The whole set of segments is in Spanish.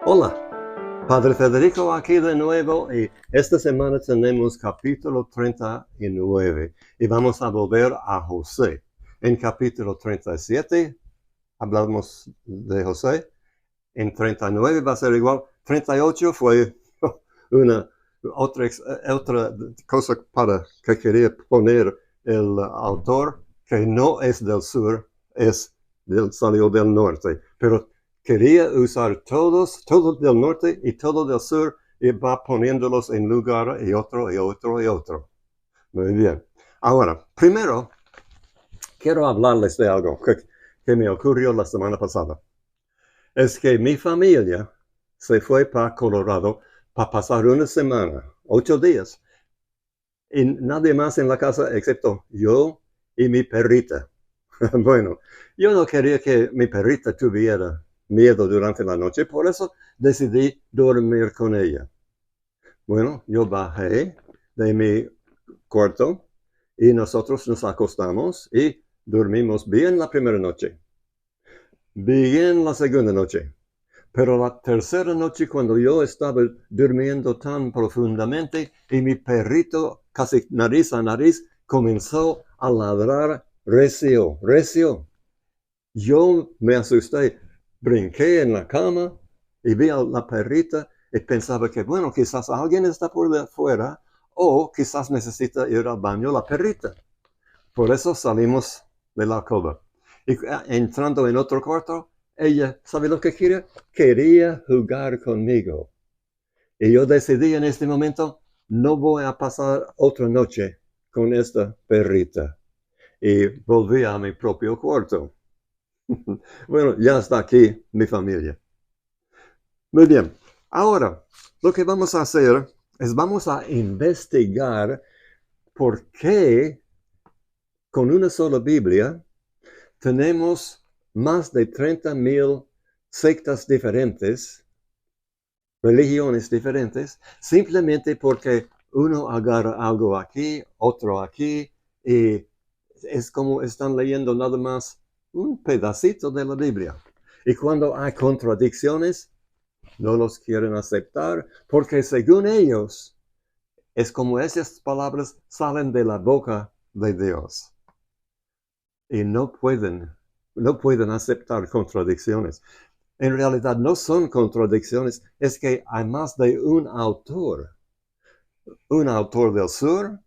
Hola, Padre Federico aquí de nuevo y esta semana tenemos capítulo 39 y vamos a volver a José. En capítulo 37 hablamos de José, en 39 va a ser igual, 38 fue una otra cosa para que quería poner el autor que no es del sur, salió del norte, pero quería usar todos del norte y todo del sur y va poniéndolos en lugar y otro y otro y otro. Muy bien. Ahora, primero, quiero hablarles de algo que me ocurrió la semana pasada. Es que mi familia se fue para Colorado para pasar una semana, 8 días, y nadie más en la casa excepto yo y mi perrita. Bueno, yo no quería que mi perrita tuviera miedo durante la noche, por eso decidí dormir con ella. Bueno, yo bajé de mi cuarto y nosotros nos acostamos y dormimos bien la primera noche, bien la segunda noche. Pero la tercera noche, cuando yo estaba durmiendo tan profundamente y mi perrito, casi nariz a nariz, comenzó a ladrar recio, recio. Yo me asusté, brinqué en la cama y vi a la perrita y pensaba que, bueno, quizás alguien está por afuera o quizás necesita ir al baño la perrita. Por eso salimos de la alcoba. Y entrando en otro cuarto, ella, ¿sabe lo que quería? Quería jugar conmigo. Y yo decidí en este momento, no voy a pasar otra noche con esta perrita. Y volví a mi propio cuarto. Bueno, ya está aquí mi familia. Muy bien. Ahora, lo que vamos a hacer es vamos a investigar por qué con una sola Biblia tenemos más de 30,000 sectas diferentes, religiones diferentes, simplemente porque uno agarra algo aquí, otro aquí, y es como están leyendo nada más un pedacito de la Biblia. Y cuando hay contradicciones, no los quieren aceptar, porque según ellos, es como esas palabras salen de la boca de Dios. Y no pueden aceptar contradicciones. En realidad no son contradicciones, es que hay más de un autor del sur,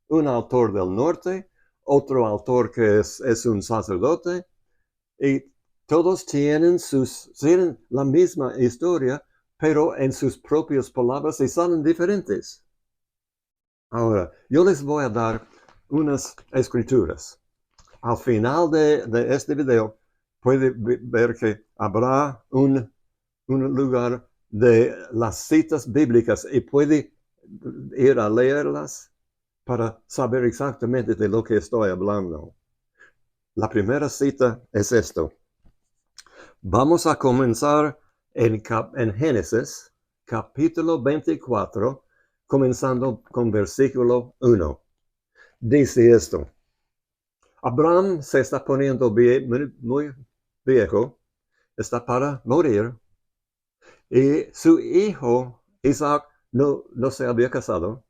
un autor del norte, otro autor que es un sacerdote, y todos tienen la misma historia, pero en sus propias palabras y salen diferentes. Ahora, yo les voy a dar unas escrituras. Al final de este video puede ver que habrá un lugar de las citas bíblicas y puede ir a leerlas para saber exactamente de lo que estoy hablando. La primera cita es esto. Vamos a comenzar en Génesis, capítulo 24, comenzando con versículo 1. Dice esto. Abraham se está poniendo muy viejo, está para morir, y su hijo Isaac no se había casado,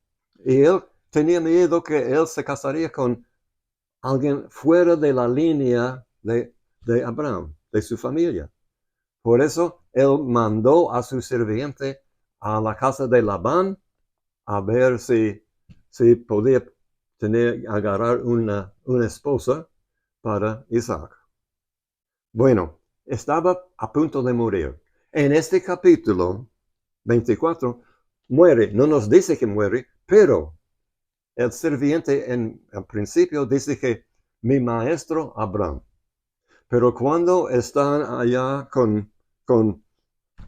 y él tenía miedo que él se casaría con alguien fuera de la línea de Abraham, de su familia. Por eso él mandó a su sirviente a la casa de Labán a ver si podía agarrar una esposa para Isaac. Bueno, estaba a punto de morir. En este capítulo 24 muere, no nos dice que muere, pero el sirviente en el principio dice que mi maestro Abraham. Pero cuando están allá con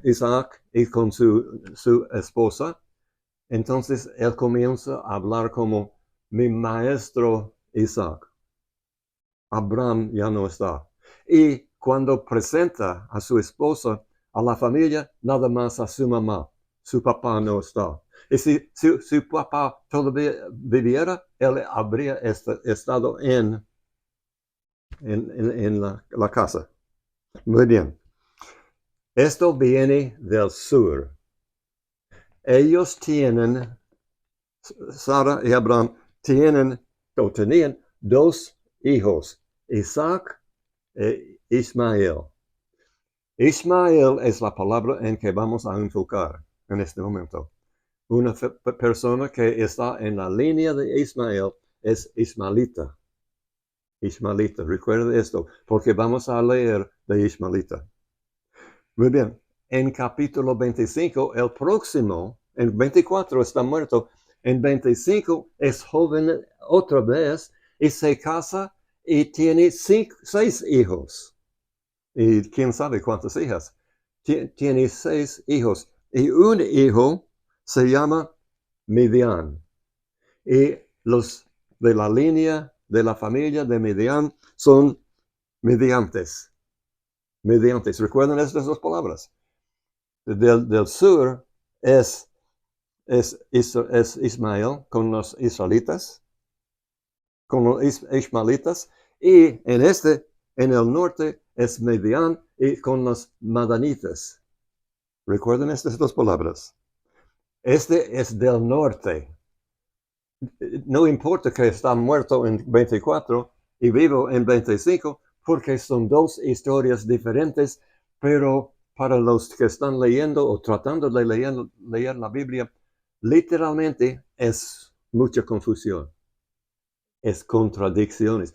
Isaac y con su esposa, entonces él comienza a hablar como mi maestro Isaac. Abraham ya no está. Y cuando presenta a su esposa a la familia, nada más a su mamá. Su papá no está. Y si su papá todavía viviera, él habría estado en la casa. Muy bien. Esto viene del sur. Ellos tienen, Sara y Abraham tenían 2 hijos, Isaac e Ismael. Ismael es la palabra en que vamos a enfocar en este momento. Una persona que está en la línea de Ismael es ismaelita. Ismaelita, recuerda esto, porque vamos a leer de Ismaelita. Muy bien, en capítulo 25, el próximo, en 24 está muerto, en 25 es joven otra vez y se casa y tiene 6 hijos. Y quién sabe cuántas hijas. Tiene 6 hijos. Y un hijo se llama Midian. Y los de la línea de la familia de Midian son mediantes. Mediantes. ¿Recuerdan estas 2 palabras? Del sur es Ismael con los israelitas, con los ismaelitas. Y en el norte es Midian y con los madanitas. Recuerden estas 2 palabras. Este es del norte. No importa que está muerto en 24 y vivo en 25, porque son 2 historias diferentes, pero para los que están leyendo o tratando de leer la Biblia, literalmente es mucha confusión, es contradicciones.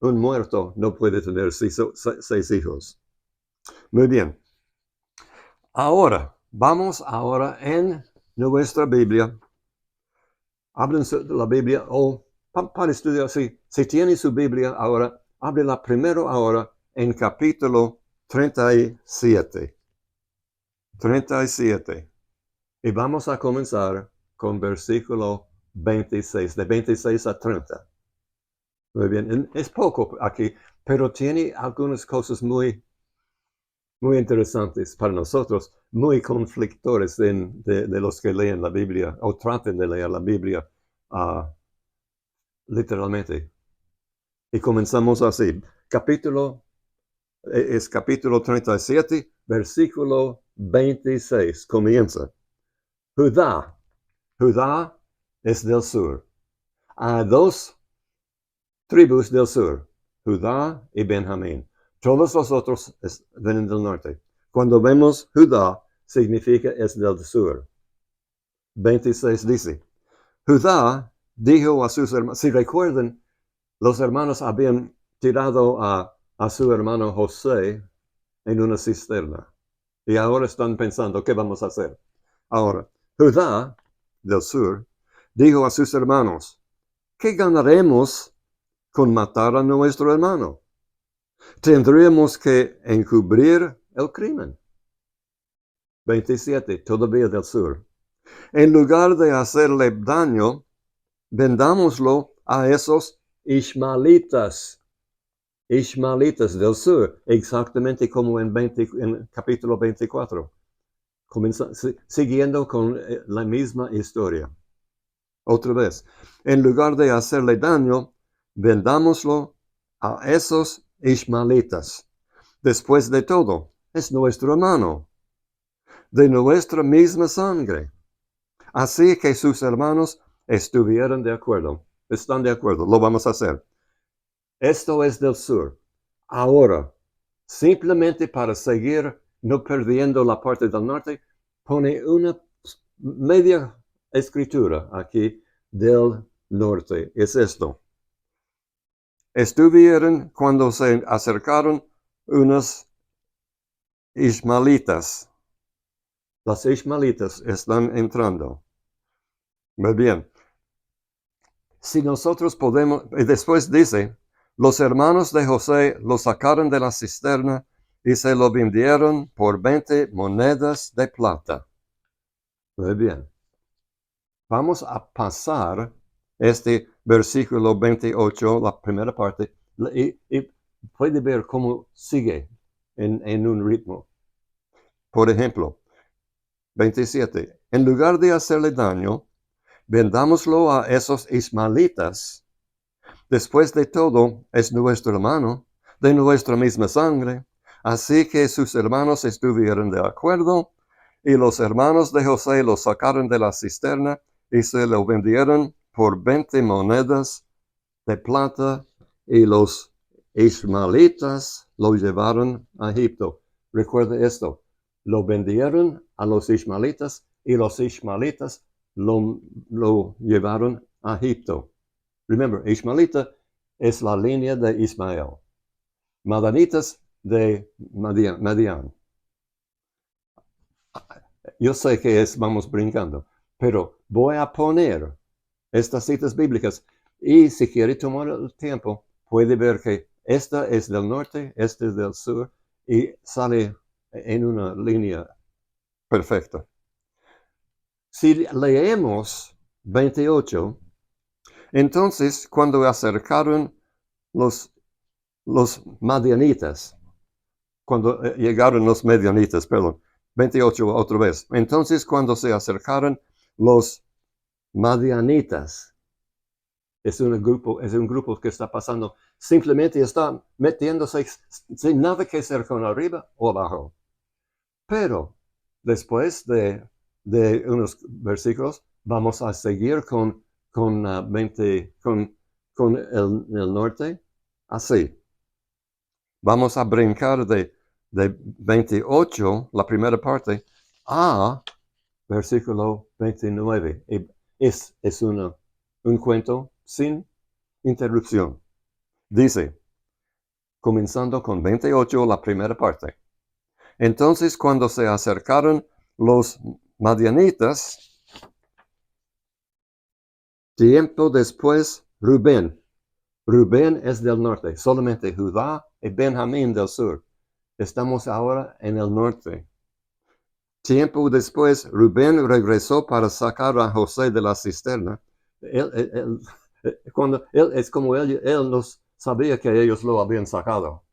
Un muerto no puede tener 6 hijos. Muy bien. Vamos ahora en nuestra Biblia. Hablen de la Biblia o para estudiar, si tiene su Biblia ahora, ábrela primero ahora en capítulo 37. 37. Y vamos a comenzar con versículo 26, de 26 a 30. Muy bien, es poco aquí, pero tiene algunas cosas muy, muy interesantes para nosotros, muy conflictores de los que leen la Biblia o traten de leer la Biblia literalmente. Y comenzamos así. Es capítulo 37, versículo 26. Comienza. Judá es del sur. Hay 2 tribus del sur, Judá y Benjamín. Todos los otros vienen del norte. Cuando vemos Judá, significa es del sur. 26 dice, Judá dijo a sus hermanos, si recuerdan, los hermanos habían tirado a su hermano José en una cisterna. Y ahora están pensando, ¿qué vamos a hacer? Ahora, Judá, del sur, dijo a sus hermanos, ¿qué ganaremos con matar a nuestro hermano? Tendríamos que encubrir el crimen. 27, todavía del sur. En lugar de hacerle daño, vendámoslo a esos ismaelitas del sur, exactamente como en capítulo 24, siguiendo con la misma historia. Otra vez, en lugar de hacerle daño, vendámoslo a esos ismaelitas. Después de todo, es nuestro hermano, de nuestra misma sangre. Así que sus hermanos estuvieron de acuerdo. Están de acuerdo, lo vamos a hacer. Esto es del sur. Ahora, simplemente para seguir no perdiendo la parte del norte, pone una media escritura aquí del norte. Es esto. Estuvieron cuando se acercaron unos ismaelitas. Las ismaelitas están entrando. Muy bien. Si nosotros podemos, y después dice, los hermanos de José lo sacaron de la cisterna y se lo vendieron por 20 monedas de plata. Muy bien. Vamos a pasar este versículo 28, la primera parte, y puede ver cómo sigue en un ritmo. Por ejemplo, 27. En lugar de hacerle daño, vendámoslo a esos ismaelitas. Después de todo, es nuestro hermano, de nuestra misma sangre. Así que sus hermanos estuvieron de acuerdo, y los hermanos de José lo sacaron de la cisterna y se lo vendieron por 20 monedas de plata, y los ismaelitas lo llevaron a Egipto. Recuerde esto, lo vendieron a los ismaelitas y los ismaelitas lo llevaron a Egipto. Remember, ismaelita es la línea de Ismael. Madanitas de Madián. Yo sé que vamos brincando, pero voy a poner estas citas bíblicas, y si quiere tomar el tiempo, puede ver que esta es del norte, esta es del sur, y sale en una línea perfecta. Si leemos 28, entonces cuando acercaron los madianitas, cuando llegaron los madianitas, perdón, 28 otra vez. Entonces cuando se acercaron los madianitas, es un grupo que está pasando, simplemente está metiéndose sin nada que hacer con arriba o abajo. Pero después de unos versículos, vamos a seguir con el norte, así. Vamos a brincar de 28, la primera parte, a versículo 29. Es un cuento sin interrupción. Dice, comenzando con 28, la primera parte. Entonces, cuando se acercaron los madianitas, tiempo después, Rubén es del norte, solamente Judá y Benjamín del sur. Estamos ahora en el norte. Tiempo después, Rubén regresó para sacar a José de la cisterna. Él no sabía que ellos lo habían sacado.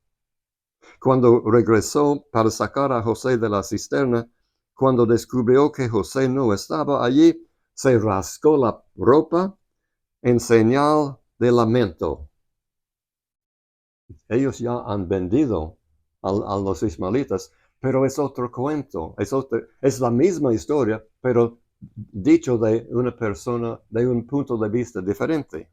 Cuando regresó para sacar a José de la cisterna, cuando descubrió que José no estaba allí, se rascó la ropa en señal de lamento. Ellos ya han vendido a los ismaelitas, pero es otro cuento, es la misma historia, pero dicho de una persona, de un punto de vista diferente.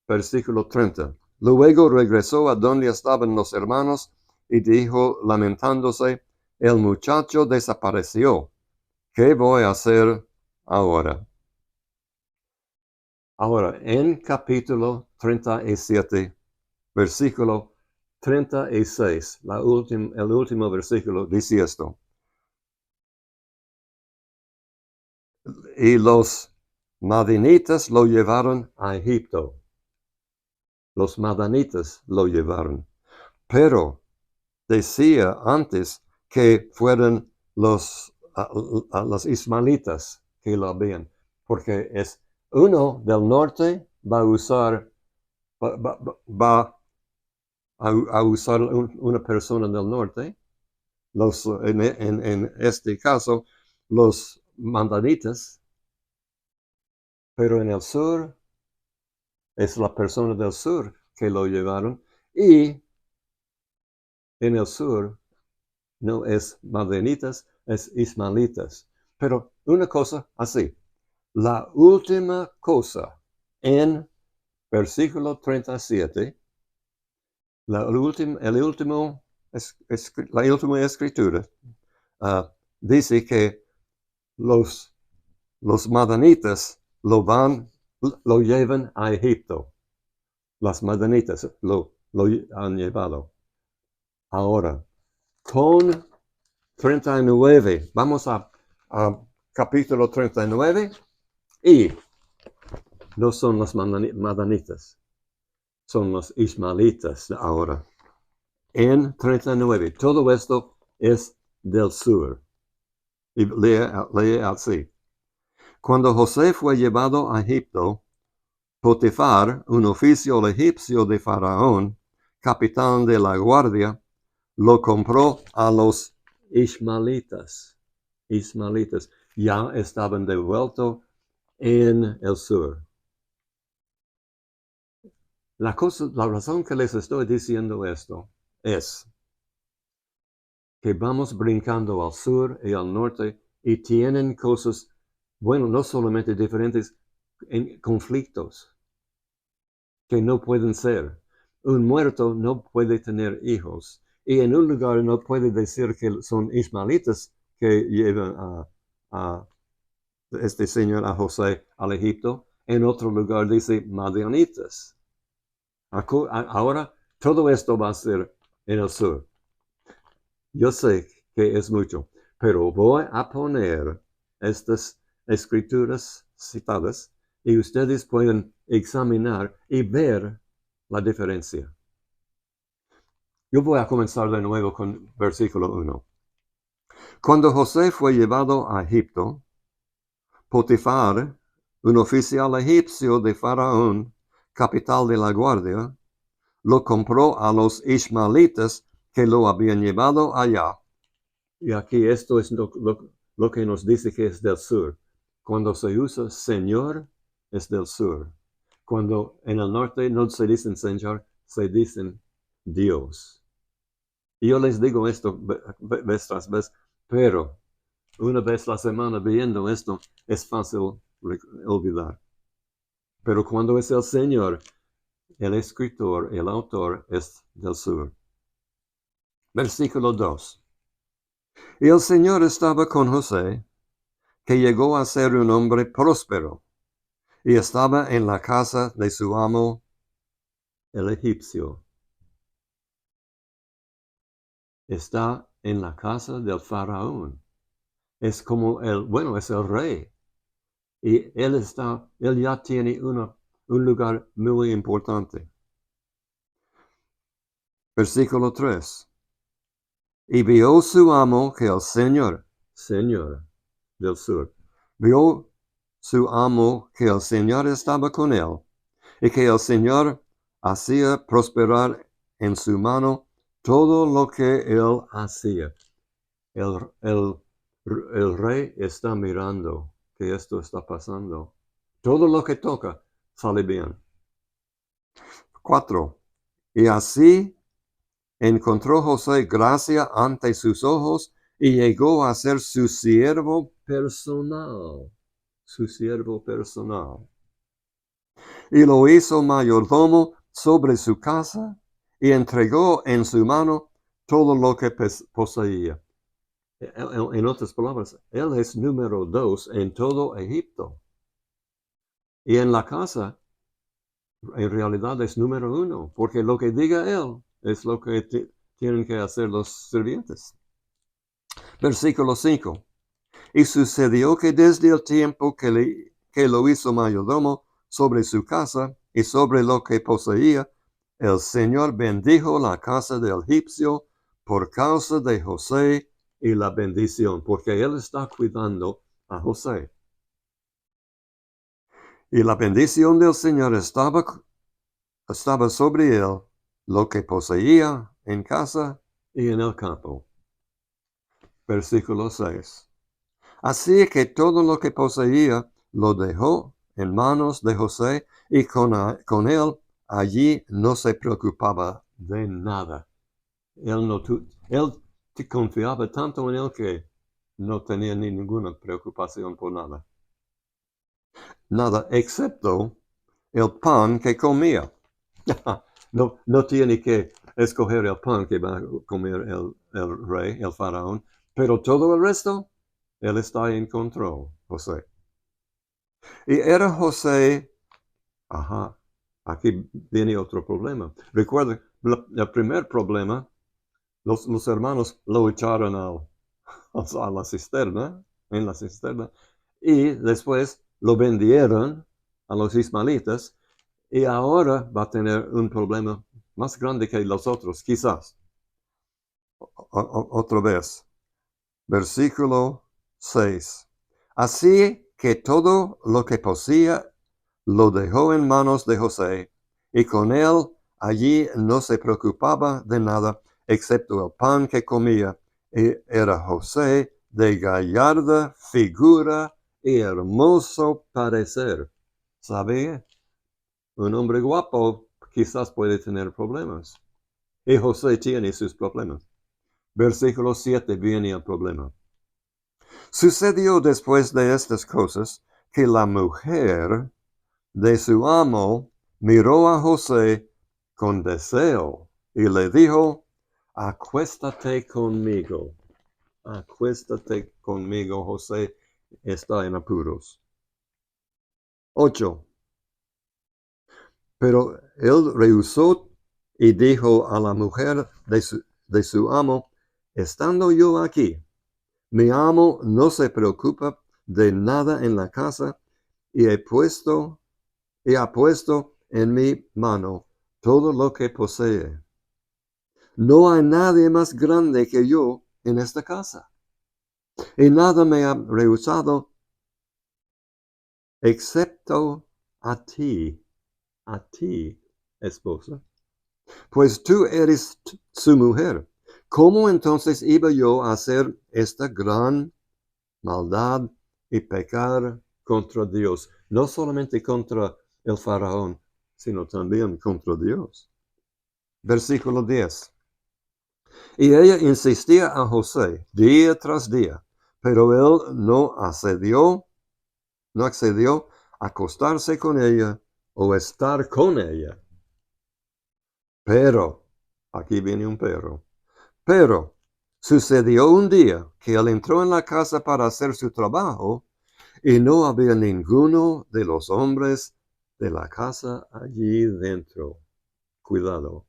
Versículo 30. Luego regresó a donde estaban los hermanos y dijo, lamentándose, el muchacho desapareció. ¿Qué voy a hacer ahora? Ahora, en capítulo 37, versículo 36, el último versículo dice esto. Y los madanitas lo llevaron a Egipto. Los madanitas lo llevaron. Pero decía antes que fueron los ismaelitas que lo habían, porque es uno del norte va a usar una persona del norte, en este caso, los mandanitas, pero en el sur es la persona del sur que lo llevaron, y en el sur no es mandanitas, es ismaelitas. Pero una cosa así, la última cosa en versículo 37, la última escritura, dice que los madanitas lo llevan a Egipto. Las madanitas lo han llevado. Ahora, con 39, vamos a capítulo 39, y no son los madanitas, son los ismaelitas ahora. En 39, todo esto es del sur. Y lee así. Cuando José fue llevado a Egipto, Potifar, un oficial egipcio de Faraón, capitán de la guardia, lo compró a los ismaelitas. Ismaelitas ya estaban de vuelta en el sur. La razón que les estoy diciendo esto es que vamos brincando al sur y al norte y tienen cosas, bueno, no solamente diferentes, en conflictos que no pueden ser. Un muerto no puede tener hijos. Y en un lugar no puede decir que son ismaelitas que llevan a este señor, a José, al Egipto. En otro lugar dice madianitas. Ahora todo esto va a ser en el sur. Yo sé que es mucho, pero voy a poner estas escrituras citadas y ustedes pueden examinar y ver la diferencia. Yo voy a comenzar de nuevo con versículo 1. Cuando José fue llevado a Egipto, Potifar, un oficial egipcio de Faraón, capital de la guardia, lo compró a los ismaelitas que lo habían llevado allá. Y aquí esto es lo que nos dice que es del sur. Cuando se usa Señor, es del sur. Cuando en el norte no se dicen Señor, se dicen Dios. Y yo les digo esto vez tras vez, pero una vez a la semana viendo esto, es fácil olvidar. Pero cuando es el Señor, el escritor, el autor es del sur. Versículo 2. Y el Señor estaba con José, que llegó a ser un hombre próspero, y estaba en la casa de su amo, el egipcio. Está en la casa del faraón. Es como es el rey. Y él ya tiene un lugar muy importante. Versículo 3. Y vio su amo que el Señor del sur, vio su amo que el Señor estaba con él, y que el Señor hacía prosperar en su mano todo lo que él hacía. El rey está mirando que esto está pasando. Todo lo que toca sale bien. 4. Y así encontró José gracia ante sus ojos y llegó a ser su siervo personal. Su siervo personal. Y lo hizo mayordomo sobre su casa y entregó en su mano todo lo que poseía. En otras palabras, él es número 2 en todo Egipto. Y en la casa, en realidad es número 1, porque lo que diga él es lo que tienen que hacer los sirvientes. Versículo 5. Y sucedió que desde el tiempo que lo hizo mayordomo sobre su casa y sobre lo que poseía, el Señor bendijo la casa del egipcio por causa de José y la bendición, porque él está cuidando a José. Y la bendición del Señor estaba sobre él, lo que poseía en casa y en el campo. Versículo 6. Así que todo lo que poseía lo dejó en manos de José y con él allí no se preocupaba de nada. Él confiaba tanto en él que no tenía ninguna preocupación por nada. Nada excepto el pan que comía. No tiene que escoger el pan que va a comer el rey, el faraón, pero todo el resto, él está en control, José. Y era José, aquí viene otro problema. Recuerda, el primer problema, los hermanos lo echaron a la cisterna, en la cisterna, y después lo vendieron a los ismaelitas, y ahora va a tener un problema más grande que los otros, quizás. Otra vez. Versículo 6. Así que todo lo que poseía lo dejó en manos de José, y con él allí no se preocupaba de nada, excepto el pan que comía, y era José de gallarda figura y hermoso parecer. ¿Sabe? Un hombre guapo quizás puede tener problemas. Y José tiene sus problemas. Versículo 7 viene el problema. Sucedió después de estas cosas que la mujer de su amo miró a José con deseo y le dijo, acuéstate conmigo. Acuéstate conmigo, José está en apuros. 8. Pero él rehusó y dijo a la mujer de su amo, estando yo aquí, mi amo no se preocupa de nada en la casa y ha puesto en mi mano todo lo que posee. No hay nadie más grande que yo en esta casa. Y nada me ha rehusado excepto a ti, esposa, pues tú eres su mujer. ¿Cómo entonces iba yo a hacer esta gran maldad y pecar contra Dios? No solamente contra el faraón, sino también contra Dios. Versículo 10. Y ella insistía a José día tras día, pero él no accedió a acostarse con ella o estar con ella. Pero, aquí viene un pero sucedió un día que él entró en la casa para hacer su trabajo y no había ninguno de los hombres de la casa allí dentro. Cuidado.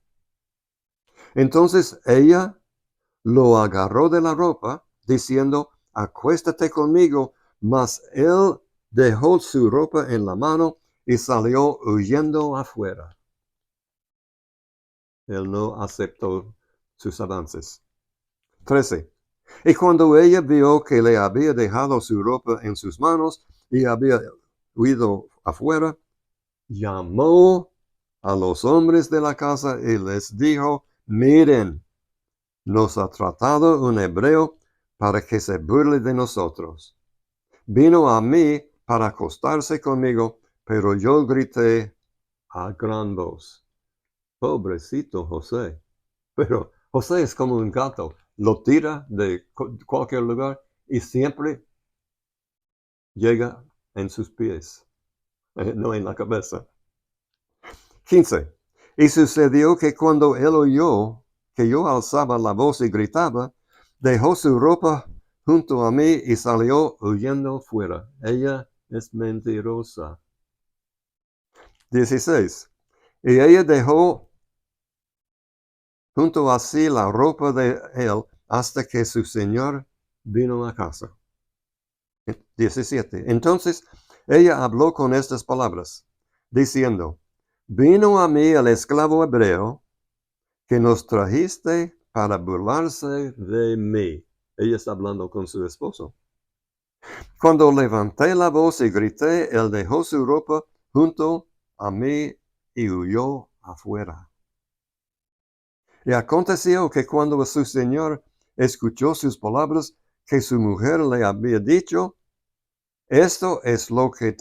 Entonces ella lo agarró de la ropa, diciendo, acuéstate conmigo, mas él dejó su ropa en la mano y salió huyendo afuera. Él no aceptó sus avances. 13. Y cuando ella vio que le había dejado su ropa en sus manos y había huido afuera, llamó a los hombres de la casa y les dijo, miren, nos ha tratado un hebreo para que se burle de nosotros. Vino a mí para acostarse conmigo, pero yo grité a gran voz. Pobrecito José. Pero José es como un gato. Lo tira de cualquier lugar y siempre llega en sus pies, no en la cabeza. 15. Y sucedió que cuando él oyó que yo alzaba la voz y gritaba, dejó su ropa junto a mí y salió huyendo fuera. Ella es mentirosa. 16. Y ella dejó junto a sí la ropa de él hasta que su señor vino a casa. 17. Entonces ella habló con estas palabras, diciendo, vino a mí el esclavo hebreo que nos trajiste para burlarse de mí. Ella está hablando con su esposo. Cuando levanté la voz y grité, él dejó su ropa junto a mí y huyó afuera. Y aconteció que cuando su señor escuchó sus palabras que su mujer le había dicho, esto es lo que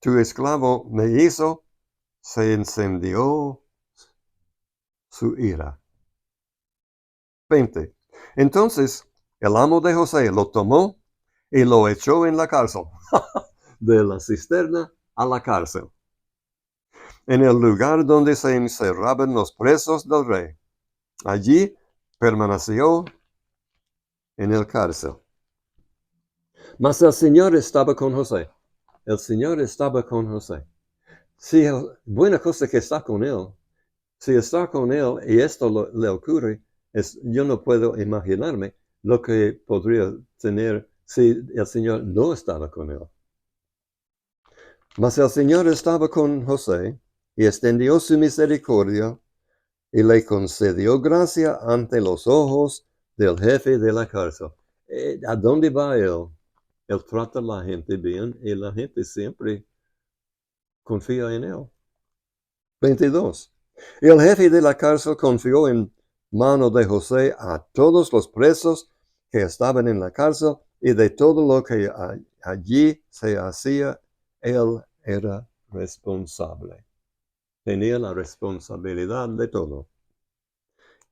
tu esclavo me hizo, se encendió su ira. 20. Entonces el amo de José lo tomó y lo echó en la cárcel, de la cisterna a la cárcel, en el lugar donde se encerraban los presos del rey. Allí permaneció en el cárcel. Mas el Señor estaba con José. El Señor estaba con José. Si buena cosa que está con él. Si está con él y esto le ocurre, yo no puedo imaginarme lo que podría tener si el Señor no estaba con él. Mas el Señor estaba con José y extendió su misericordia y le concedió gracia ante los ojos del jefe de la cárcel. ¿A dónde va él? Él trata a la gente bien y la gente siempre confía en él. 22. Y el jefe de la cárcel confió en mano de José a todos los presos que estaban en la cárcel y de todo lo que allí se hacía, él era responsable. Tenía la responsabilidad de todo.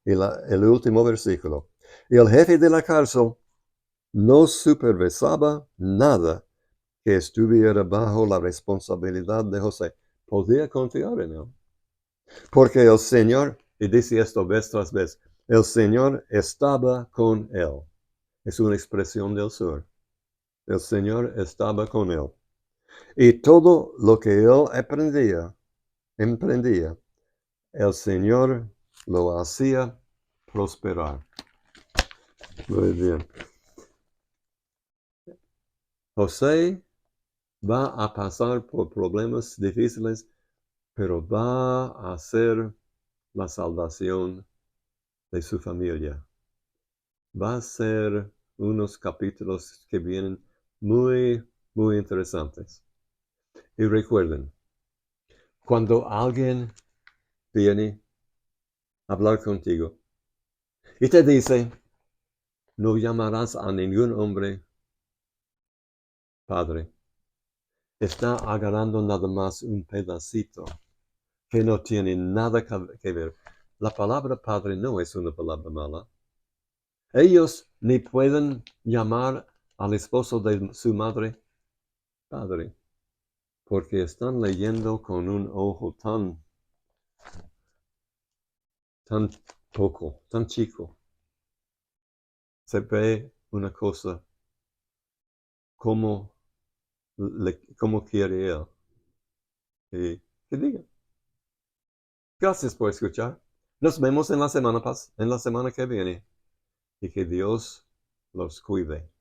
Y el último versículo. Y el jefe de la cárcel no supervisaba nada que estuviera bajo la responsabilidad de José. Podía confiar en él. Porque el Señor, y dice esto vez tras vez, el Señor estaba con él. Es una expresión del sur. El Señor estaba con él. Y todo lo que él emprendía, el Señor lo hacía prosperar. Muy bien. José va a pasar por problemas difíciles, pero va a hacer la salvación de su familia. Va a ser unos capítulos que vienen muy, muy interesantes. Y recuerden, cuando alguien viene a hablar contigo y te dice, no llamarás a ningún hombre padre, está agarrando nada más un pedacito que no tiene nada que ver. La palabra padre no es una palabra mala. Ellos ni pueden llamar al esposo de su madre padre, porque están leyendo con un ojo tan poco, tan chico. Se ve una cosa como, como quiere él. Y que diga. Gracias por escuchar. Nos vemos en la semana que viene. Y que Dios los cuide.